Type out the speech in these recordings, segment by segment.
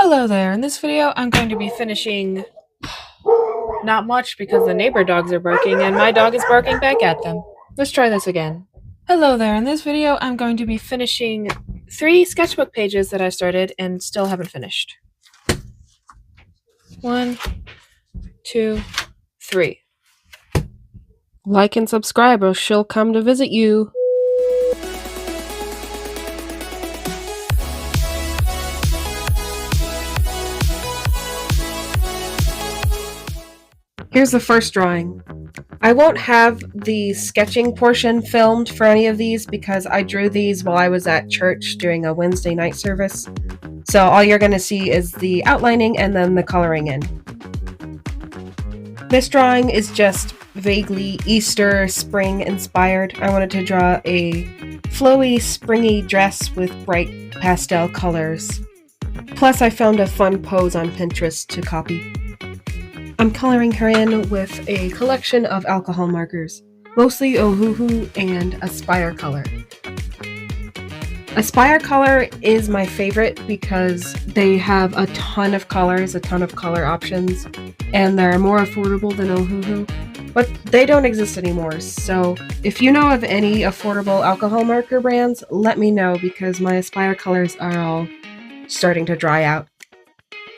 Hello there, in this video I'm going to be finishing not much because the neighbor dogs are barking and my dog is barking back at them. Let's try this again. Hello there, in this video I'm going to be finishing 3 sketchbook pages that I started and still haven't finished. 1, 2, 3. Like and subscribe or she'll come to visit you. Here's the first drawing. I won't have the sketching portion filmed for any of these because I drew these while I was at church during a Wednesday night service. So all you're going to see is the outlining and then the coloring in. This drawing is just vaguely Easter, spring inspired. I wanted to draw a flowy, springy dress with bright pastel colors. Plus I found a fun pose on Pinterest to copy. I'm coloring her in with a collection of alcohol markers, mostly Ohuhu and Aspire color. Aspire color is my favorite because they have a ton of colors, a ton of color options, and they're more affordable than Ohuhu, but they don't exist anymore, so if you know of any affordable alcohol marker brands, let me know because my Aspire colors are all starting to dry out.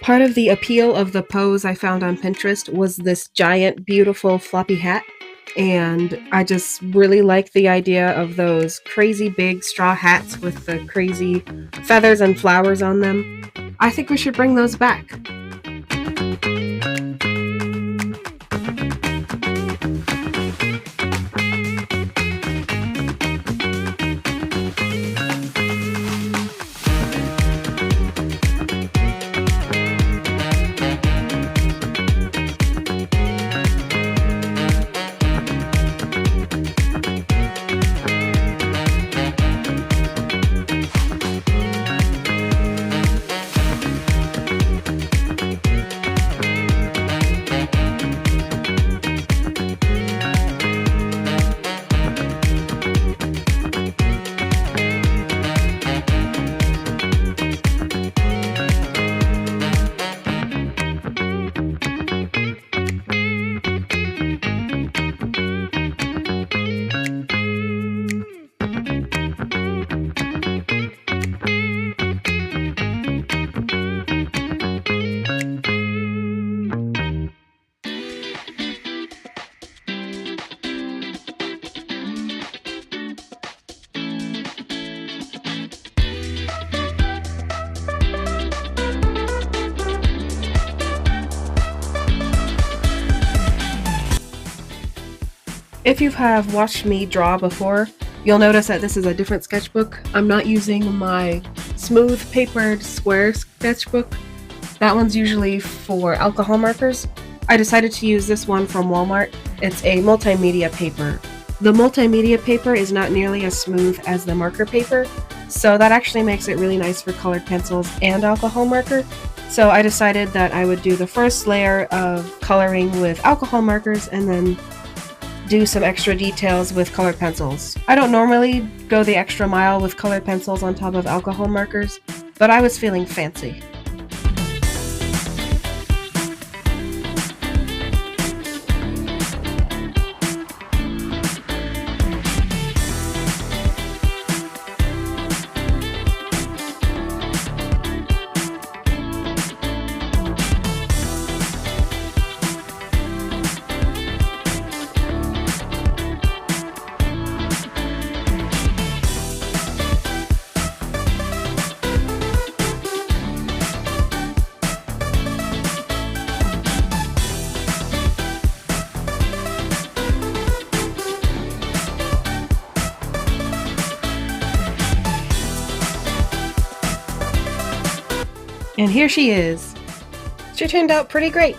Part of the appeal of the pose I found on Pinterest was this giant, beautiful, floppy hat, and I just really like the idea of those crazy big straw hats with the crazy feathers and flowers on them. I think we should bring those back. If you have watched me draw before, you'll notice that this is a different sketchbook. I'm not using my smooth papered square sketchbook. That one's usually for alcohol markers. I decided to use this one from Walmart. It's a multimedia paper. The multimedia paper is not nearly as smooth as the marker paper, so that actually makes it really nice for colored pencils and alcohol marker. So I decided that I would do the first layer of coloring with alcohol markers and then do some extra details with colored pencils. I don't normally go the extra mile with colored pencils on top of alcohol markers, but I was feeling fancy. And here she is. She turned out pretty great.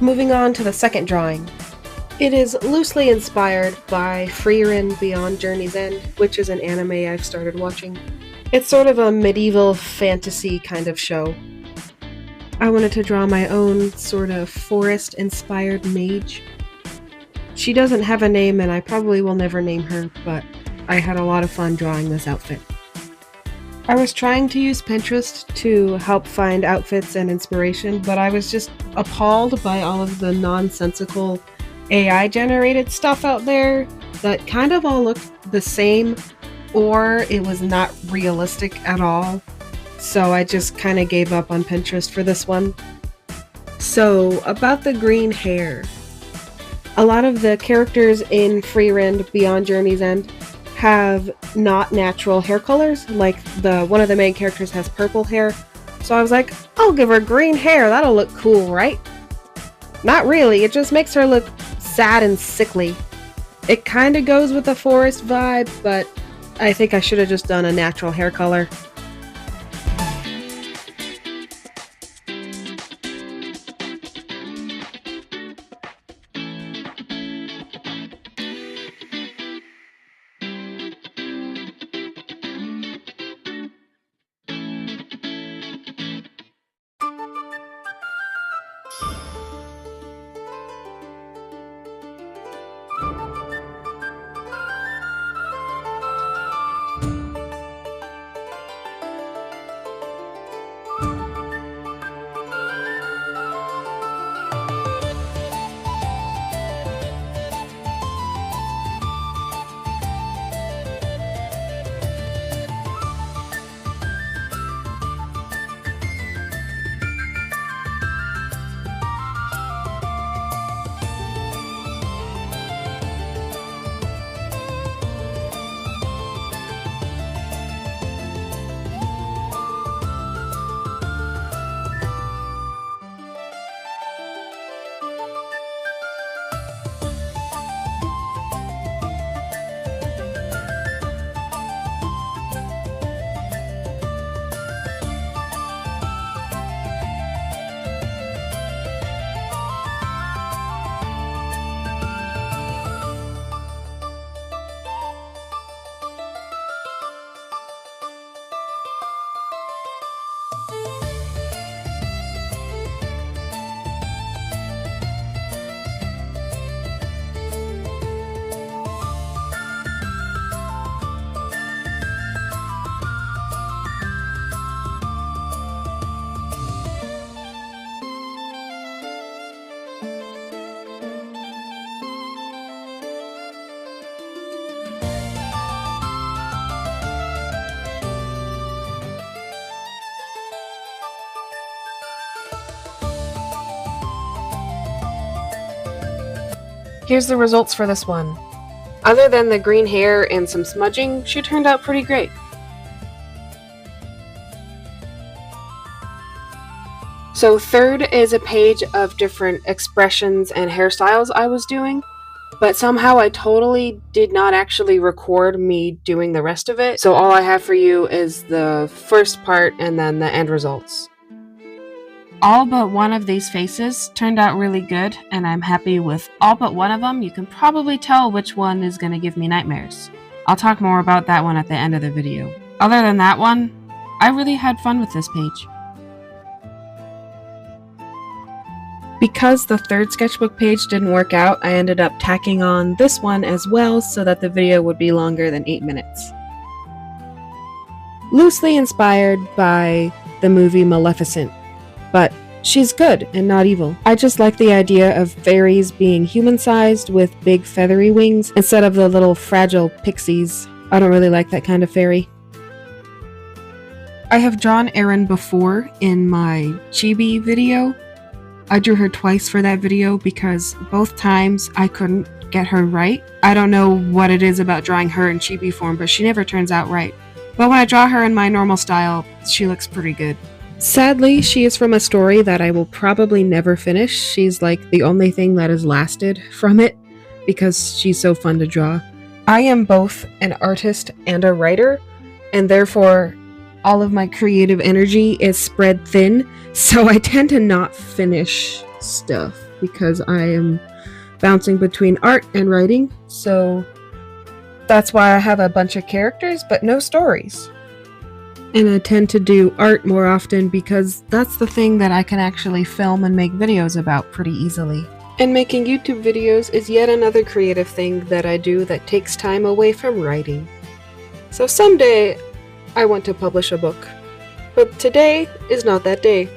Moving on to the second drawing. It is loosely inspired by Frieren Beyond Journey's End, which is an anime I've started watching. It's sort of a medieval fantasy kind of show. I wanted to draw my own sort of forest-inspired mage. She doesn't have a name and I probably will never name her, but I had a lot of fun drawing this outfit. I was trying to use Pinterest to help find outfits and inspiration, but I was just appalled by all of the nonsensical AI generated stuff out there that kind of all looked the same, or it was not realistic at all. So I just kind of gave up on Pinterest for this one. So, about the green hair. A lot of the characters in Free Rend Beyond Journey's End have not natural hair colors. Like one of the main characters has purple hair. So I was like, I'll give her green hair. That'll look cool, right? Not really. It just makes her look sad and sickly. It kind of goes with the forest vibe, but I think I should have just done a natural hair color. Here's the results for this one. Other than the green hair and some smudging, she turned out pretty great. So third is a page of different expressions and hairstyles I was doing, but somehow I totally did not actually record me doing the rest of it. So all I have for you is the first part and then the end results. All but one of these faces turned out really good, and I'm happy with all but one of them. You can probably tell which one is going to give me nightmares. I'll talk more about that one at the end of the video. Other than that one, I really had fun with this page. Because the third sketchbook page didn't work out, I ended up tacking on this one as well so that the video would be longer than 8 minutes. Loosely inspired by the movie Maleficent, but she's good and not evil. I just like the idea of fairies being human-sized with big feathery wings instead of the little fragile pixies. I don't really like that kind of fairy. I have drawn Erin before in my chibi video. I drew her twice for that video because both times I couldn't get her right. I don't know what it is about drawing her in chibi form, but she never turns out right. But when I draw her in my normal style, she looks pretty good. Sadly, she is from a story that I will probably never finish. She's like the only thing that has lasted from it because she's so fun to draw. I am both an artist and a writer, and therefore all of my creative energy is spread thin, so I tend to not finish stuff because I am bouncing between art and writing, so that's why I have a bunch of characters but no stories. And I tend to do art more often because that's the thing that I can actually film and make videos about pretty easily. And making YouTube videos is yet another creative thing that I do that takes time away from writing. So someday I want to publish a book. But today is not that day.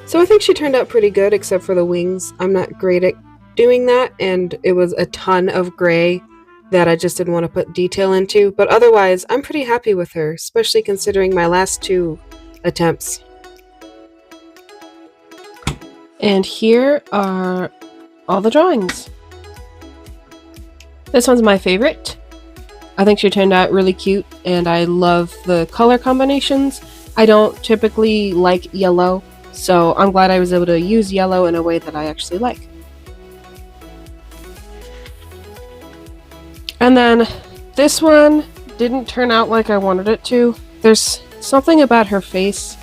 So I think she turned out pretty good, except for the wings. I'm not great at doing that, and it was a ton of gray that I just didn't want to put detail into. But otherwise, I'm pretty happy with her, especially considering my last 2 attempts. And here are all the drawings. This one's my favorite. I think she turned out really cute, and I love the color combinations. I don't typically like yellow, so I'm glad I was able to use yellow in a way that I actually like. And then this one didn't turn out like I wanted it to. There's something about her face.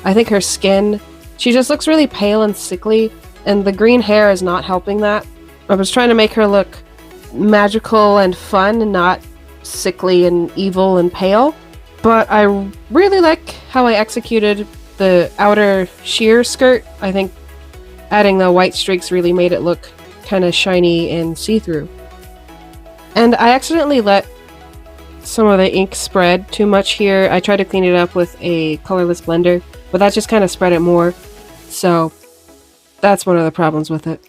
I think her skin. She just looks really pale and sickly, and the green hair is not helping that. I was trying to make her look magical and fun and not sickly and evil and pale. But I really like how I executed the outer sheer skirt. I think adding the white streaks really made it look kind of shiny and see-through. And I accidentally let some of the ink spread too much here. I tried to clean it up with a colorless blender, but that just kind of spread it more. So that's one of the problems with it.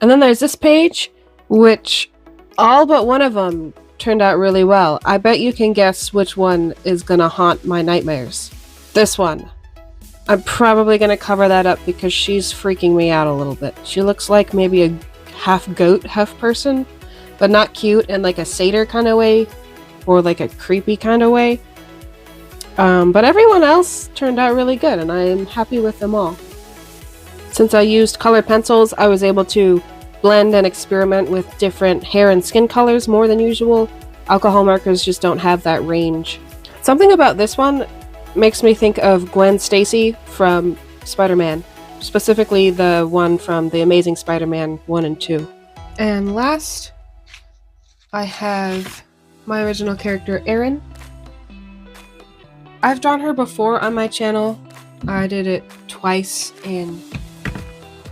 And then there's this page, which all but one of them turned out really well. I bet you can guess which one is gonna haunt my nightmares. This one. I'm probably gonna cover that up because she's freaking me out a little bit. She looks like maybe a half goat, half person, but not cute in like a satyr kind of way or like a creepy kind of way. But everyone else turned out really good, and I'm happy with them all. Since I used colored pencils, I was able to blend and experiment with different hair and skin colors more than usual. Alcohol markers just don't have that range. Something about this one makes me think of Gwen Stacy from Spider-Man, specifically the one from The Amazing Spider-Man 1 and 2. And last, I have my original character, Erin. I've drawn her before on my channel. I did it twice in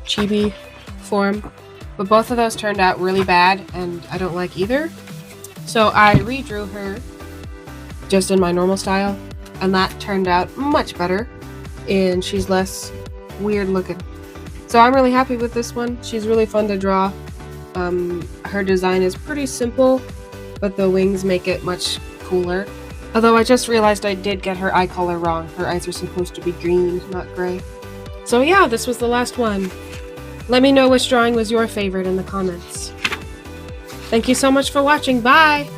chibi form, but both of those turned out really bad, and I don't like either. So I redrew her just in my normal style, and that turned out much better, and she's less weird looking. So I'm really happy with this one. She's really fun to draw. Her design is pretty simple, but the wings make it much cooler. Although I just realized I did get her eye color wrong. Her eyes are supposed to be green, not gray. So yeah, this was the last one. Let me know which drawing was your favorite in the comments. Thank you so much for watching. Bye!